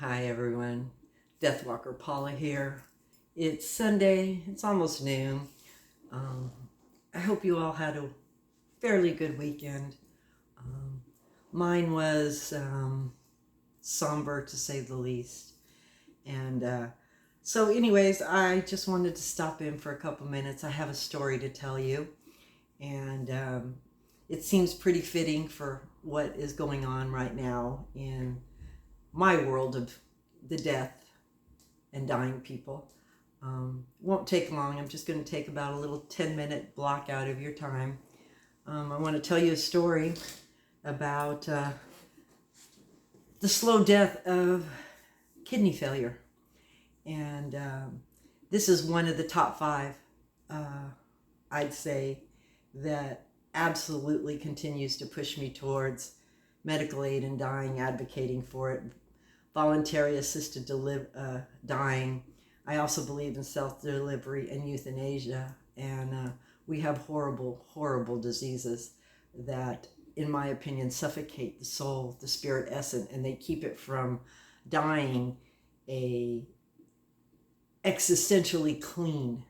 Hi everyone, Deathwalker Paula here. It's Sunday, it's almost noon. Um, I hope you all had a fairly good weekend. Mine was somber to say the least. And so anyways, I just wanted to stop in for a couple minutes. I have a story to tell you, and it seems pretty fitting for what is going on right now in my world of the death and dying people. Won't take long. I'm just going to take about a little 10-minute block out of your time. I want to tell you a story about the slow death of kidney failure. And this is one of the top 5, I'd say, that absolutely continues to push me towards medical aid and dying, advocating for it, voluntary assisted dying. I also believe in self-delivery and euthanasia. And we have horrible, horrible diseases that, in my opinion, suffocate the soul, the spirit essence, and they keep it from dying existentially clean,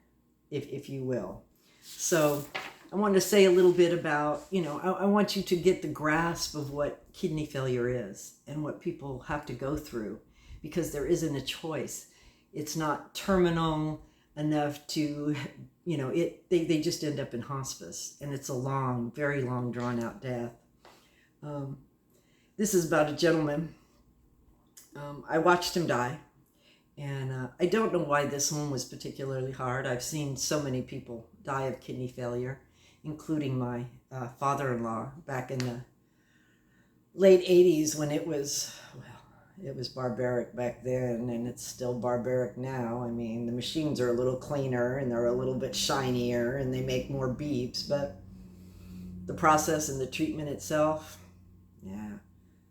if you will. So I want to say a little bit about, I want you to get the grasp of what kidney failure is and what people have to go through, because there isn't a choice. It's not terminal enough to, they just end up in hospice, and it's a long, very long, drawn out death. This is about a gentleman. I watched him die. And I don't know why this one was particularly hard. I've seen so many people die of kidney failure, including my father-in-law back in the late 80s, when it was barbaric back then, and it's still barbaric now. I mean, the machines are a little cleaner and they're a little bit shinier and they make more beeps, but the process and the treatment itself,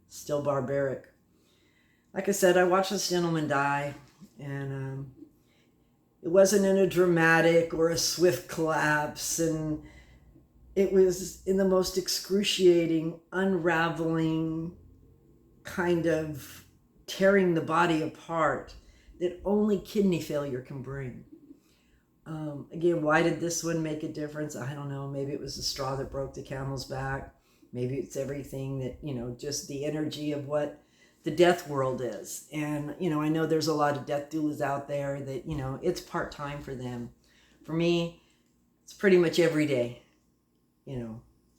still barbaric. Like I said, I watched this gentleman die. And it wasn't in a dramatic or a swift collapse, and it was in the most excruciating, unraveling, kind of tearing the body apart that only kidney failure can bring. Again, why did this one make a difference? I don't know. Maybe it was the straw that broke the camel's back. Maybe it's everything that, just the energy of what the death world is. And, I know there's a lot of death doulas out there that, it's part-time for them. For me, it's pretty much every day.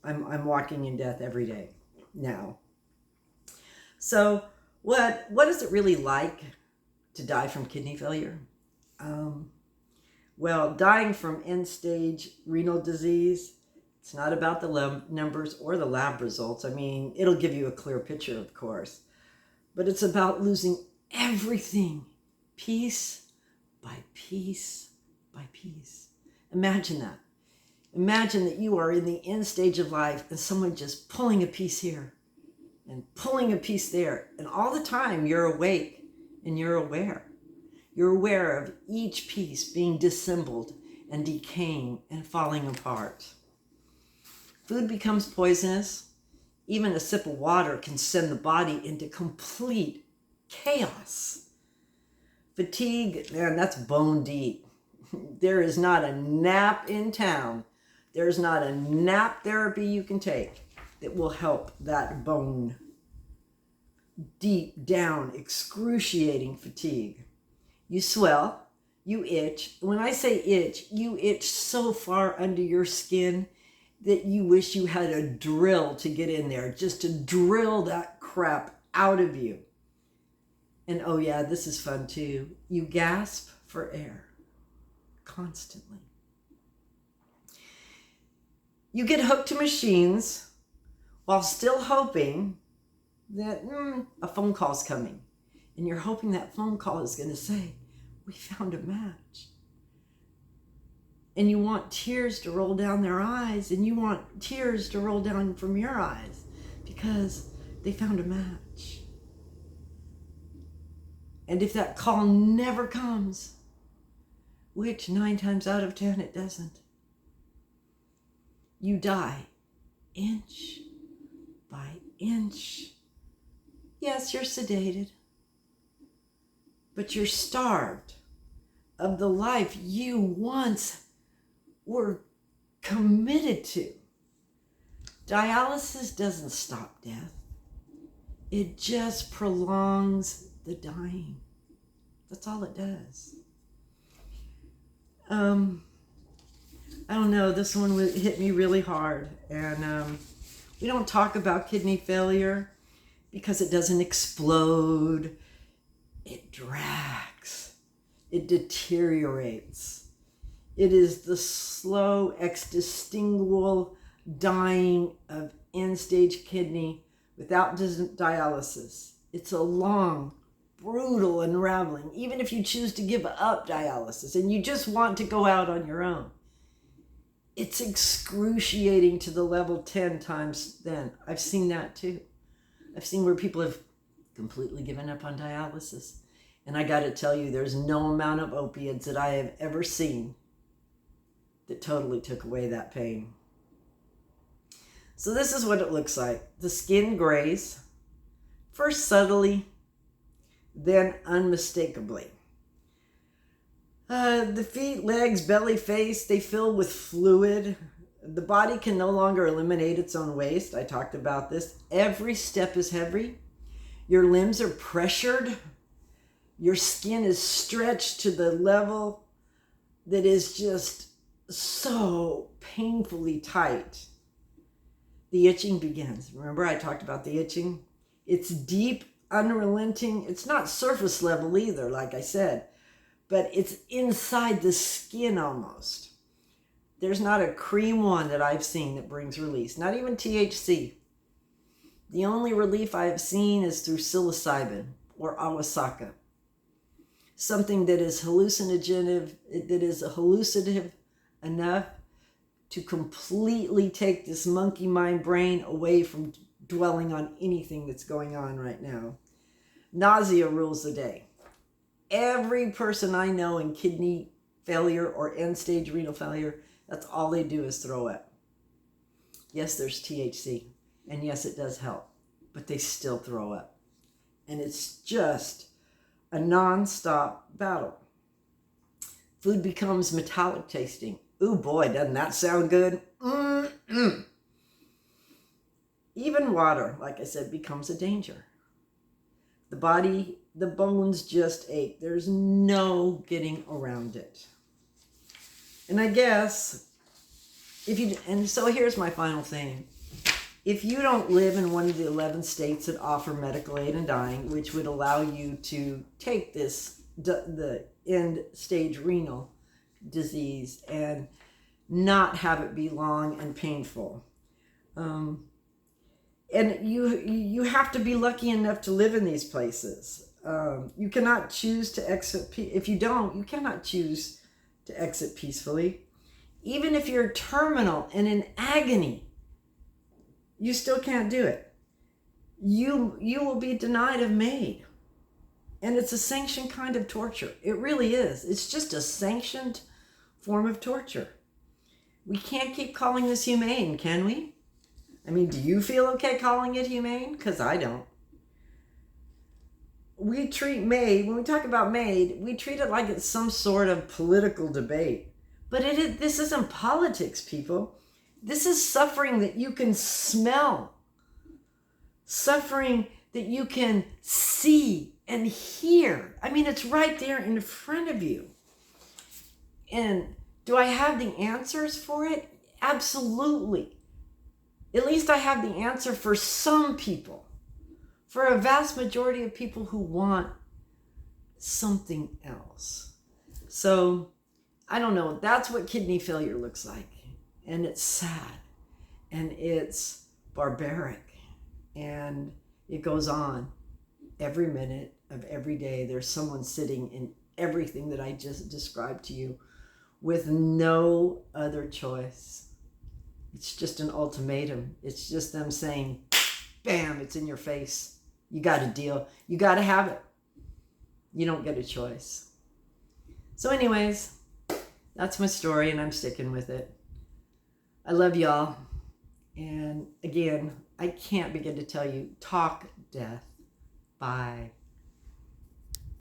I'm walking in death every day now. So what is it really like to die from kidney failure? Well, dying from end-stage renal disease, it's not about the numbers or the lab results. I mean, it'll give you a clear picture, of course. But it's about losing everything, piece by piece by piece. Imagine that. Imagine that you are in the end stage of life and someone just pulling a piece here and pulling a piece there. And all the time you're awake and you're aware. You're aware of each piece being disassembled and decaying and falling apart. Food becomes poisonous. Even a sip of water can send the body into complete chaos. Fatigue, man, that's bone deep. There is not a nap in town. There's not a nap therapy you can take that will help that bone. Deep down, excruciating fatigue. You swell, you itch. When I say itch, you itch so far under your skin that you wish you had a drill to get in there, just to drill that crap out of you. And oh yeah, this is fun too. You gasp for air constantly. You get hooked to machines while still hoping that a phone call's coming. And you're hoping that phone call is going to say, "We found a match." And you want tears to roll down their eyes, and you want tears to roll down from your eyes because they found a match. And if that call never comes, which 9 times out of 10 it doesn't, you die inch by inch. Yes, you're sedated. but you're starved of the life you once were committed to. Dialysis doesn't stop death. It just prolongs the dying. That's all it does. I don't know, this one hit me really hard. And we don't talk about kidney failure because it doesn't explode. It drags. It deteriorates. It is the slow, extinguishable dying of end-stage kidney without dialysis. It's a long, brutal unraveling, even if you choose to give up dialysis and you just want to go out on your own. It's excruciating to the level 10 times then. I've seen that too. I've seen where people have completely given up on dialysis. And I got to tell you, there's no amount of opiates that I have ever seen that totally took away that pain. So this is what it looks like. The skin grays, first subtly, then unmistakably. The feet, legs, belly, face, they fill with fluid. The body can no longer eliminate its own waste. I talked about this. Every step is heavy. Your limbs are pressured. Your skin is stretched to the level that is just so painfully tight. The itching begins. Remember I talked about the itching? It's deep, unrelenting. It's not surface level either, like I said, but it's inside the skin almost. There's not a cream one that I've seen that brings release, not even THC. The only relief I have seen is through psilocybin or awasaka, something that is hallucinative enough to completely take this monkey mind brain away from dwelling on anything that's going on right now. Nausea rules the day. Every person I know in kidney failure or end-stage renal failure, that's all they do is throw up. Yes, there's THC, and yes, it does help, but they still throw up. And it's just a non-stop battle. Food becomes metallic tasting. Ooh boy, doesn't that sound good? Even water, like I said, becomes a danger. The body, the bones just ache. There's no getting around it. And I guess, so here's my final thing. If you don't live in one of the 11 states that offer medical aid in dying, which would allow you to take the end-stage renal disease and not have it be long and painful. And you have to be lucky enough to live in these places. You cannot choose to exit. If you don't, you cannot choose to exit peacefully. Even if you're terminal and in agony, you still can't do it. You will be denied of MAID. And it's a sanctioned kind of torture. It really is. It's just a sanctioned form of torture. We can't keep calling this humane, can we? I mean, do you feel okay calling it humane? Because I don't. We treat MAID, when we talk about MAID, we treat it like it's some sort of political debate. But this isn't politics, people. This is suffering that you can smell. Suffering that you can see and hear. I mean, it's right there in front of you. And do I have the answers for it? Absolutely. At least I have the answer for some people. For a vast majority of people who want something else. So, I don't know. That's what kidney failure looks like. And it's sad. And it's barbaric. And it goes on every minute of every day. There's someone sitting in everything that I just described to you with no other choice. It's just an ultimatum. It's just them saying, bam, it's in your face. You got to deal. You got to have it. You don't get a choice. So anyways, that's my story and I'm sticking with it. I love y'all. And again, I can't begin to tell you, talk death. Bye.